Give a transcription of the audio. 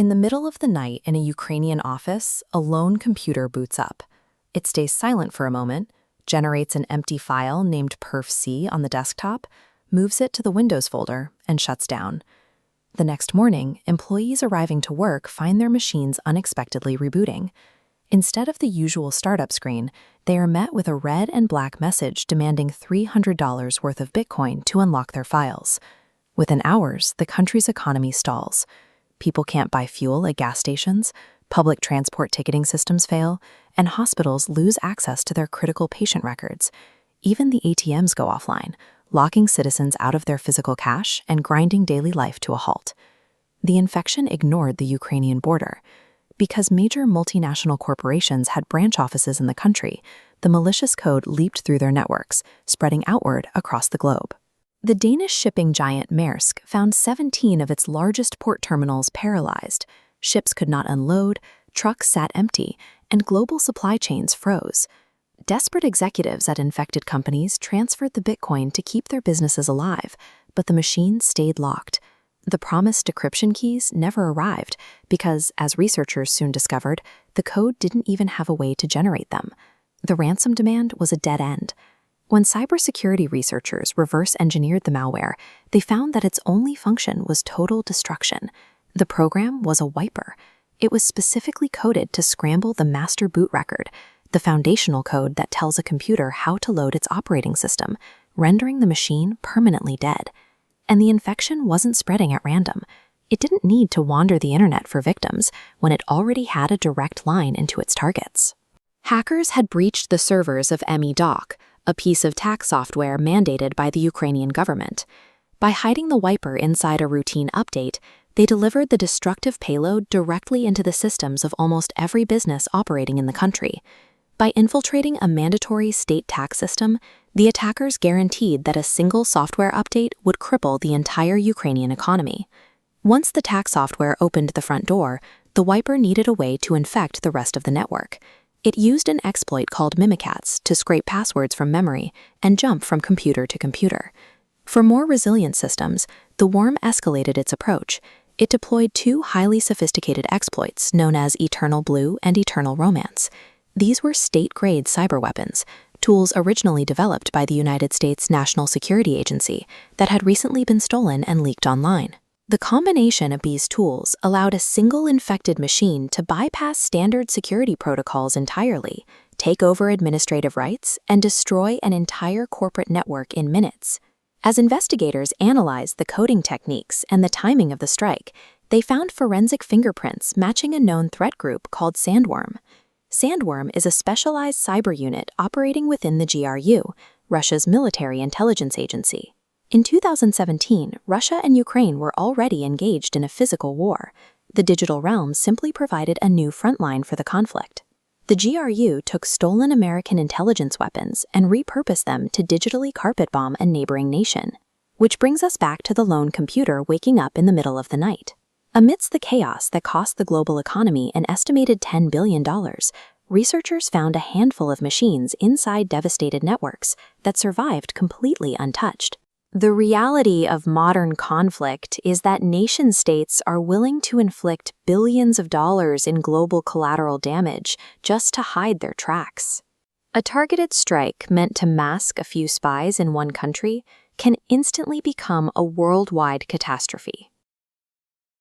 In the middle of the night in a Ukrainian office, a lone computer boots up. It stays silent for a moment, generates an empty file named perf.c on the desktop, moves it to the Windows folder, and shuts down. The next morning, employees arriving to work find their machines unexpectedly rebooting. Instead of the usual startup screen, they are met with a red and black message demanding $300 worth of Bitcoin to unlock their files. Within hours, the country's economy stalls. People can't buy fuel at gas stations, public transport ticketing systems fail, and hospitals lose access to their critical patient records. Even the ATMs go offline, locking citizens out of their physical cash and grinding daily life to a halt. The infection ignored the Ukrainian border. Because major multinational corporations had branch offices in the country, the malicious code leaped through their networks, spreading outward across the globe. The Danish shipping giant Maersk found 17 of its largest port terminals paralyzed. Ships could not unload, trucks sat empty, and global supply chains froze. Desperate executives at infected companies transferred the Bitcoin to keep their businesses alive, but the machine stayed locked. The promised decryption keys never arrived because, as researchers soon discovered, the code didn't even have a way to generate them. The ransom demand was a dead end. When cybersecurity researchers reverse-engineered the malware, they found that its only function was total destruction. The program was a wiper. It was specifically coded to scramble the master boot record, the foundational code that tells a computer how to load its operating system, rendering the machine permanently dead. And the infection wasn't spreading at random. It didn't need to wander the internet for victims when it already had a direct line into its targets. Hackers had breached the servers of MEDoc, a piece of tax software mandated by the Ukrainian government. By hiding the wiper inside a routine update, they delivered the destructive payload directly into the systems of almost every business operating in the country. By infiltrating a mandatory state tax system, the attackers guaranteed that a single software update would cripple the entire Ukrainian economy. Once the tax software opened the front door, the wiper needed a way to infect the rest of the network. It used an exploit called Mimikatz to scrape passwords from memory and jump from computer to computer. For more resilient systems, the worm escalated its approach. It deployed two highly sophisticated exploits known as Eternal Blue and Eternal Romance. These were state-grade cyberweapons, tools originally developed by the United States National Security Agency that had recently been stolen and leaked online. The combination of these tools allowed a single infected machine to bypass standard security protocols entirely, take over administrative rights, and destroy an entire corporate network in minutes. As investigators analyzed the coding techniques and the timing of the strike, they found forensic fingerprints matching a known threat group called Sandworm. Sandworm is a specialized cyber unit operating within the GRU, Russia's military intelligence agency. In 2017, Russia and Ukraine were already engaged in a physical war. The digital realm simply provided a new front line for the conflict. The GRU took stolen American intelligence weapons and repurposed them to digitally carpet bomb a neighboring nation. Which brings us back to the lone computer waking up in the middle of the night. Amidst the chaos that cost the global economy an estimated $10 billion, researchers found a handful of machines inside devastated networks that survived completely untouched. The reality of modern conflict is that nation-states are willing to inflict billions of dollars in global collateral damage just to hide their tracks. A targeted strike meant to mask a few spies in one country can instantly become a worldwide catastrophe.